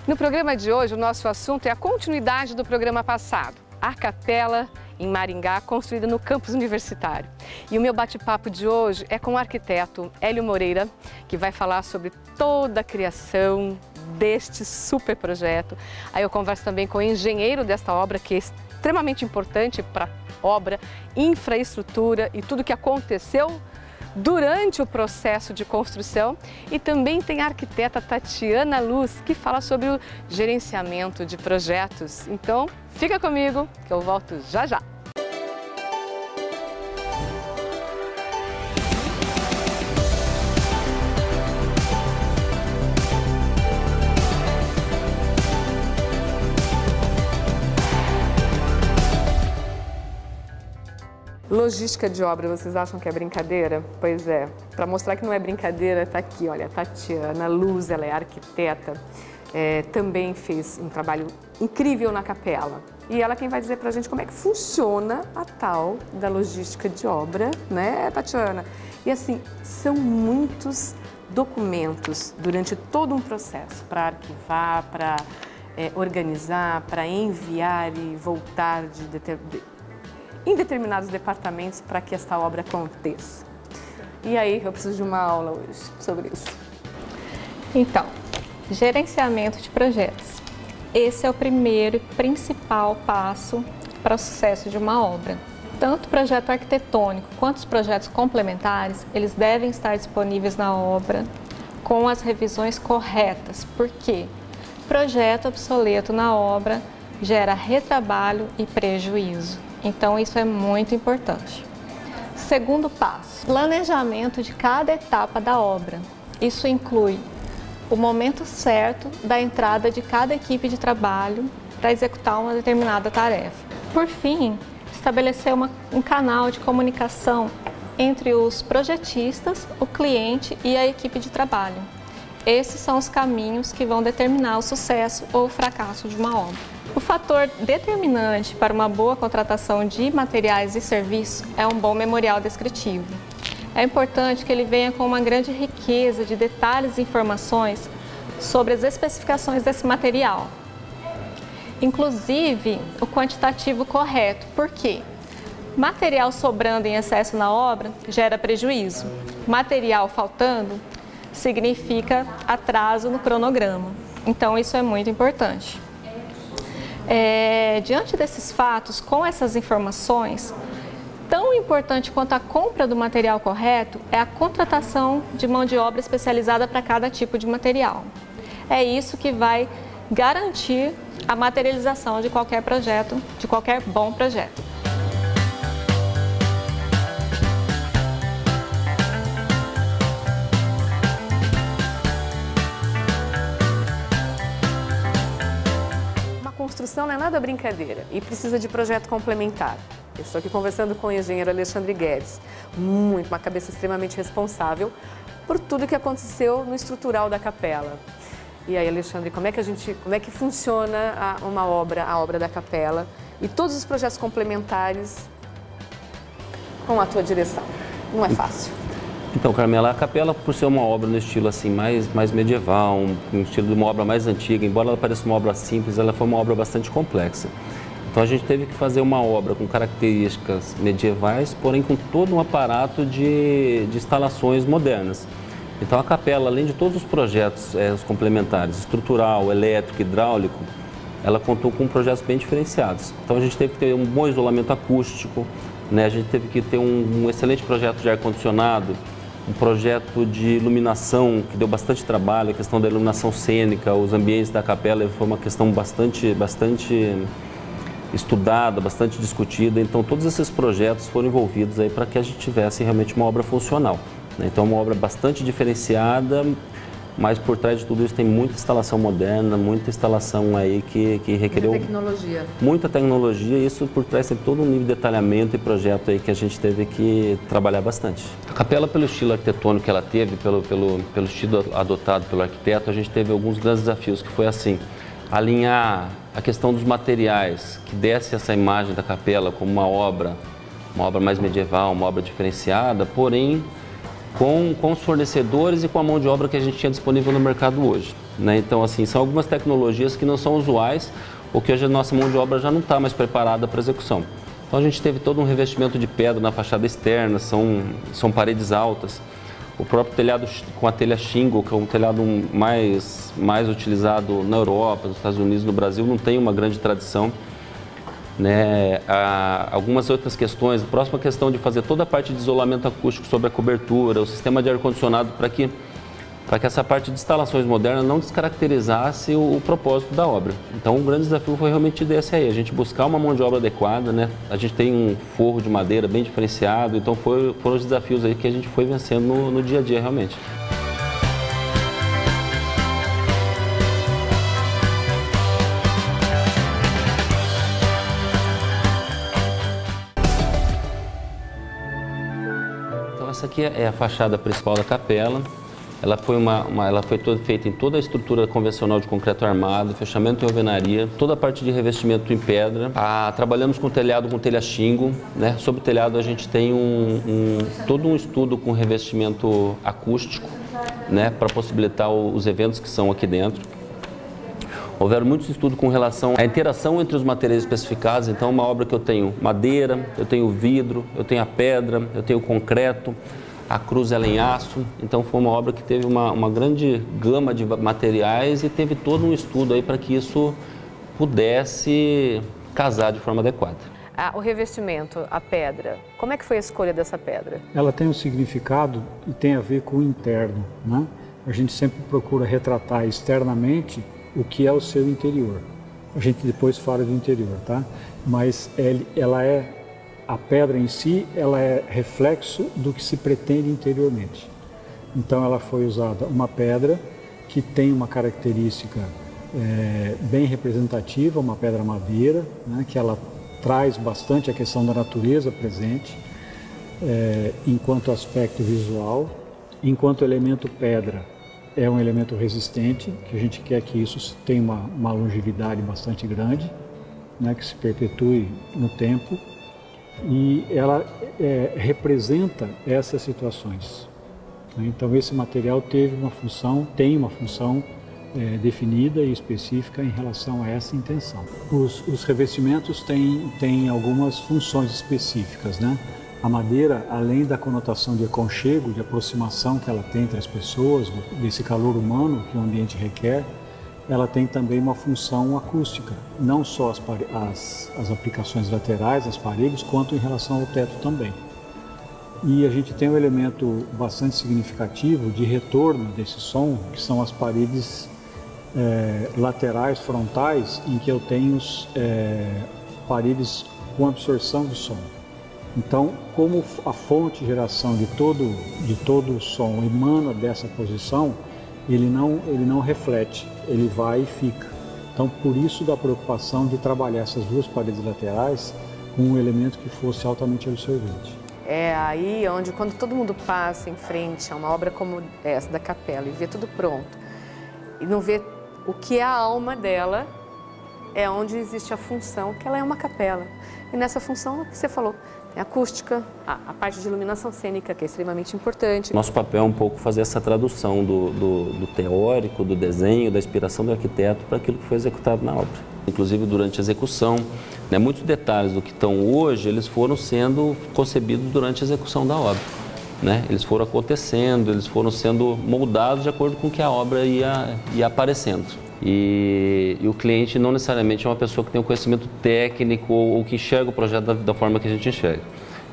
No programa de hoje, o nosso assunto é a continuidade do programa passado, a capela em Maringá, construída no campus universitário. E o meu bate-papo de hoje é com o arquiteto Hélio Moreira, que vai falar sobre toda a criação deste super projeto. Aí eu converso também com o engenheiro desta obra, que é extremamente importante para a obra, infraestrutura e tudo que aconteceu durante o processo de construção. E também tem a arquiteta Tatiana Luz, que fala sobre o gerenciamento de projetos. Então, fica comigo que eu volto já já. Logística de obra, vocês acham que é brincadeira? Pois é, para mostrar que não é brincadeira, tá aqui, olha, a Tatiana Luz, ela é arquiteta, também fez um trabalho incrível na capela. E ela quem vai dizer pra gente como é que funciona a tal da logística de obra, né, Tatiana? E assim, são muitos documentos durante todo um processo para arquivar, para organizar, para enviar e voltar em determinados departamentos para que esta obra aconteça. E aí, eu preciso de uma aula hoje sobre isso. Então, gerenciamento de projetos. Esse é o primeiro e principal passo para o sucesso de uma obra. Tanto o projeto arquitetônico quanto os projetos complementares, eles devem estar disponíveis na obra com as revisões corretas. Por quê? Projeto obsoleto na obra gera retrabalho e prejuízo. Então, isso é muito importante. Segundo passo, planejamento de cada etapa da obra. Isso inclui o momento certo da entrada de cada equipe de trabalho para executar uma determinada tarefa. Por fim, estabelecer um canal de comunicação entre os projetistas, o cliente e a equipe de trabalho. Esses são os caminhos que vão determinar o sucesso ou o fracasso de uma obra. O fator determinante para uma boa contratação de materiais e serviços é um bom memorial descritivo. É importante que ele venha com uma grande riqueza de detalhes e informações sobre as especificações desse material. Inclusive, o quantitativo correto. Por quê? Material sobrando em excesso na obra gera prejuízo. Material faltando significa atraso no cronograma. Então, isso é muito importante. Diante desses fatos, com essas informações, tão importante quanto a compra do material correto é a contratação de mão de obra especializada para cada tipo de material. É isso que vai garantir a materialização de qualquer projeto, de qualquer bom projeto. Construção não é nada brincadeira e precisa de projeto complementar. Eu estou aqui conversando com o engenheiro Alexandre Guedes, uma cabeça extremamente responsável por tudo que aconteceu no estrutural da capela. E aí, Alexandre, como é que funciona a obra da capela e todos os projetos complementares com a tua direção? Não é fácil. Então, Carmela, a capela, por ser uma obra no estilo assim mais medieval, um estilo de uma obra mais antiga, embora ela pareça uma obra simples, ela foi uma obra bastante complexa. Então a gente teve que fazer uma obra com características medievais, porém com todo um aparato de instalações modernas. Então a capela, além de todos os projetos os complementares, estrutural, elétrico, hidráulico, ela contou com projetos bem diferenciados. Então a gente teve que ter um bom isolamento acústico, né? A gente teve que ter um excelente projeto de ar-condicionado, um projeto de iluminação que deu bastante trabalho, a questão da iluminação cênica, os ambientes da capela foi uma questão bastante estudada, bastante discutida. Então todos esses projetos foram envolvidos aí para que a gente tivesse realmente uma obra funcional, né? Então uma obra bastante diferenciada, mas por trás de tudo isso tem muita instalação moderna, muita instalação aí que requereu muita tecnologia, e isso por trás tem todo um nível de detalhamento e projeto aí que a gente teve que trabalhar bastante. A capela, pelo estilo arquitetônico que ela teve, pelo estilo adotado pelo arquiteto, a gente teve alguns grandes desafios, que foi assim, alinhar a questão dos materiais, que desse essa imagem da capela como uma obra mais medieval, uma obra diferenciada, porém com os fornecedores e com a mão de obra que a gente tinha disponível no mercado hoje, né? Então, assim, são algumas tecnologias que não são usuais ou que hoje a nossa mão de obra já não está mais preparada para execução. Então, a gente teve todo um revestimento de pedra na fachada externa, são paredes altas. O próprio telhado com a telha shingle, que é um telhado mais utilizado na Europa, nos Estados Unidos, no Brasil, não tem uma grande tradição, né? Algumas outras questões, a próxima questão de fazer toda a parte de isolamento acústico sobre a cobertura, o sistema de ar-condicionado para que essa parte de instalações modernas não descaracterizasse o propósito da obra. Então, o grande desafio foi realmente desse aí, a gente buscar uma mão de obra adequada, né? A gente tem um forro de madeira bem diferenciado, então foram os desafios aí que a gente foi vencendo no dia a dia realmente. Então, essa aqui é a fachada principal da capela. Ela foi feita em toda a estrutura convencional de concreto armado, fechamento em alvenaria, toda a parte de revestimento em pedra. Trabalhamos com telhado com telha shingle, né? Sobre o telhado a gente tem todo um estudo com revestimento acústico, né? Para possibilitar os eventos que são aqui dentro. Houveram muitos estudos com relação à interação entre os materiais especificados. Então, uma obra que eu tenho madeira, eu tenho vidro, eu tenho a pedra, eu tenho concreto. A cruz ela é em aço, então foi uma obra que teve uma grande gama de materiais e teve todo um estudo aí para que isso pudesse casar de forma adequada. O revestimento, a pedra, como é que foi a escolha dessa pedra? Ela tem um significado e tem a ver com o interno, né? A gente sempre procura retratar externamente o que é o seu interior. A gente depois fala do interior, tá? Mas a pedra em si, ela é reflexo do que se pretende interiormente. Então, ela foi usada uma pedra que tem uma característica bem representativa, uma pedra madeira, né, que ela traz bastante a questão da natureza presente, enquanto aspecto visual. Enquanto elemento pedra, é um elemento resistente, que a gente quer que isso tenha uma longevidade bastante grande, né, que se perpetue no tempo. E ela representa essas situações. Então, esse material tem uma função definida e específica em relação a essa intenção. Os revestimentos têm algumas funções específicas, né? A madeira, além da conotação de aconchego, de aproximação que ela tem entre as pessoas, desse calor humano que o ambiente requer, ela tem também uma função acústica, não só as aplicações laterais, as paredes, quanto em relação ao teto também. E a gente tem um elemento bastante significativo de retorno desse som, que são as paredes laterais, frontais, em que eu tenho paredes com absorção de som. Então, como a fonte de geração de todo o som emana dessa posição, ele não reflete, ele vai e fica. Então, por isso da preocupação de trabalhar essas duas paredes laterais com um elemento que fosse altamente absorvente. É aí onde, quando todo mundo passa em frente a uma obra como essa da capela e vê tudo pronto, e não vê o que é a alma dela, é onde existe a função, que ela é uma capela. E nessa função que você falou, a acústica, a parte de iluminação cênica, que é extremamente importante. Nosso papel é um pouco fazer essa tradução do teórico, do desenho, da inspiração do arquiteto para aquilo que foi executado na obra. Inclusive, durante a execução, né, muitos detalhes do que estão hoje, eles foram sendo concebidos durante a execução da obra. Né? Eles foram acontecendo, eles foram sendo moldados de acordo com que a obra ia aparecendo. E o cliente não necessariamente é uma pessoa que tem um conhecimento técnico ou que enxerga o projeto da forma que a gente enxerga.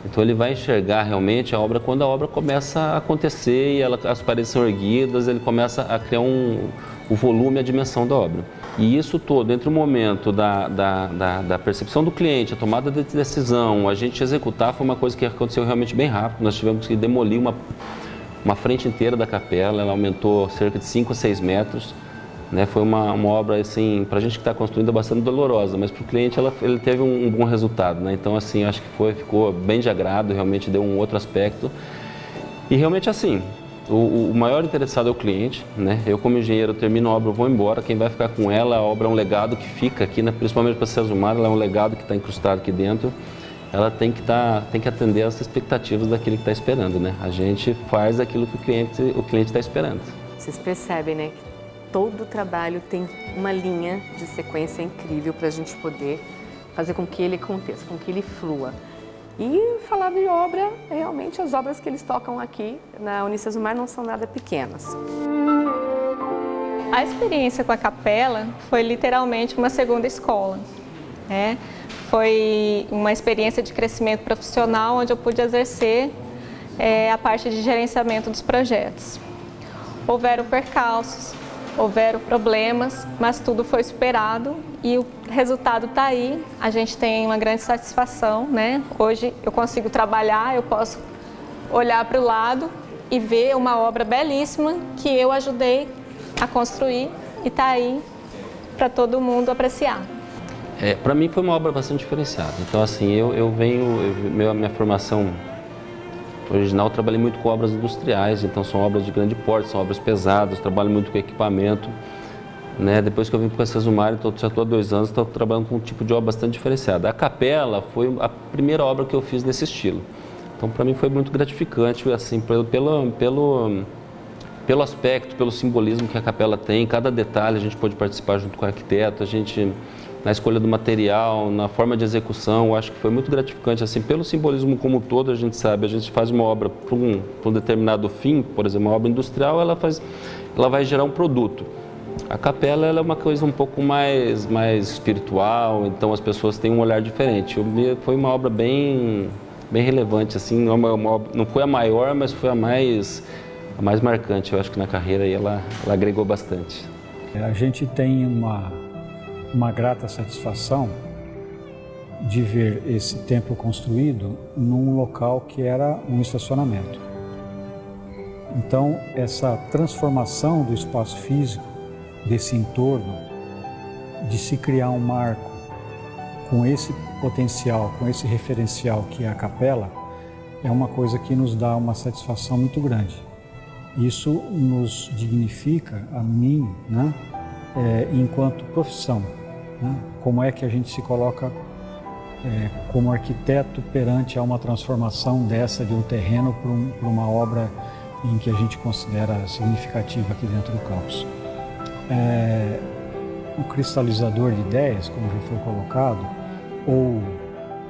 Então ele vai enxergar realmente a obra quando a obra começa a acontecer e as paredes são erguidas, ele começa a criar o volume e a dimensão da obra. E isso todo, entre o momento da percepção do cliente, a tomada de decisão, a gente executar, foi uma coisa que aconteceu realmente bem rápido. Nós tivemos que demolir uma frente inteira da capela, ela aumentou cerca de 5 a 6 metros. Né, foi uma obra, assim, para a gente que está construindo, bastante dolorosa, mas para o cliente ele teve um bom resultado. Né? Então, assim, acho que ficou bem de agrado, realmente deu um outro aspecto. E realmente, assim, o maior interessado é o cliente. Né? Eu, como engenheiro, termino a obra, vou embora. Quem vai ficar com ela, a obra é um legado que fica aqui, né? Principalmente para César Mar, ela é um legado que está incrustado aqui dentro. ela tem que atender às expectativas daquele que está esperando, né? A gente faz aquilo que o cliente está esperando. Vocês percebem, né? Que todo o trabalho tem uma linha de sequência incrível para a gente poder fazer com que ele aconteça, com que ele flua. E falar de obra, realmente as obras que eles tocam aqui na Unicesumar não são nada pequenas. A experiência com a capela foi literalmente uma segunda escola, né? Foi uma experiência de crescimento profissional onde eu pude exercer a parte de gerenciamento dos projetos. Houveram percalços, houveram problemas, mas tudo foi superado e o resultado está aí. A gente tem uma grande satisfação, né? Hoje eu consigo trabalhar, eu posso olhar para o lado e ver uma obra belíssima que eu ajudei a construir e está aí para todo mundo apreciar. Para mim foi uma obra bastante diferenciada. Então assim, minha formação original, eu trabalhei muito com obras industriais, então são obras de grande porte, são obras pesadas, trabalho muito com equipamento. Né? Depois que eu vim para o Unicesumar, então já estou há 2 anos, estou trabalhando com um tipo de obra bastante diferenciada. A capela foi a primeira obra que eu fiz nesse estilo. Então para mim foi muito gratificante, assim, pelo aspecto, pelo simbolismo que a capela tem, cada detalhe a gente pôde participar junto com o arquiteto, na escolha do material, na forma de execução, eu acho que foi muito gratificante, assim, pelo simbolismo como um todo, a gente sabe, a gente faz uma obra para um determinado fim, por exemplo, uma obra industrial, ela vai gerar um produto. A capela ela é uma coisa um pouco mais espiritual, então as pessoas têm um olhar diferente. Foi uma obra bem relevante, assim, não foi a maior, mas foi a mais marcante, eu acho que na carreira e ela agregou bastante. A gente tem uma grata satisfação de ver esse templo construído num local que era um estacionamento. Então, essa transformação do espaço físico, desse entorno, de se criar um marco com esse potencial, com esse referencial que é a capela, é uma coisa que nos dá uma satisfação muito grande. Isso nos dignifica, a mim, né, enquanto profissão. Né? Como é que a gente se coloca como arquiteto perante a uma transformação dessa de um terreno para uma obra em que a gente considera significativa aqui dentro do campus. O cristalizador de ideias, como já foi colocado, ou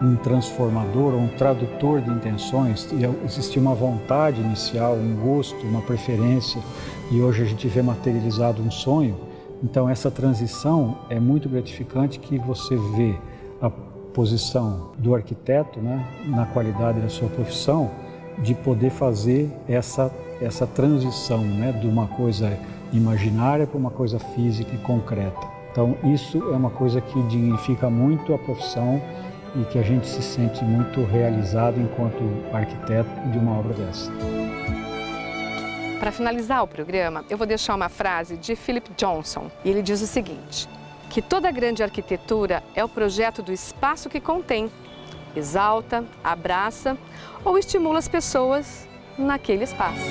um transformador, ou um tradutor de intenções, existia uma vontade inicial, um gosto, uma preferência, e hoje a gente vê materializado um sonho. Então essa transição é muito gratificante, que você vê a posição do arquiteto, né, na qualidade da sua profissão, de poder fazer essa transição, né, de uma coisa imaginária para uma coisa física e concreta. Então isso é uma coisa que dignifica muito a profissão e que a gente se sente muito realizado enquanto arquiteto de uma obra dessa. Para finalizar o programa, eu vou deixar uma frase de Philip Johnson. E ele diz o seguinte: que toda grande arquitetura é o projeto do espaço que contém, exalta, abraça ou estimula as pessoas naquele espaço.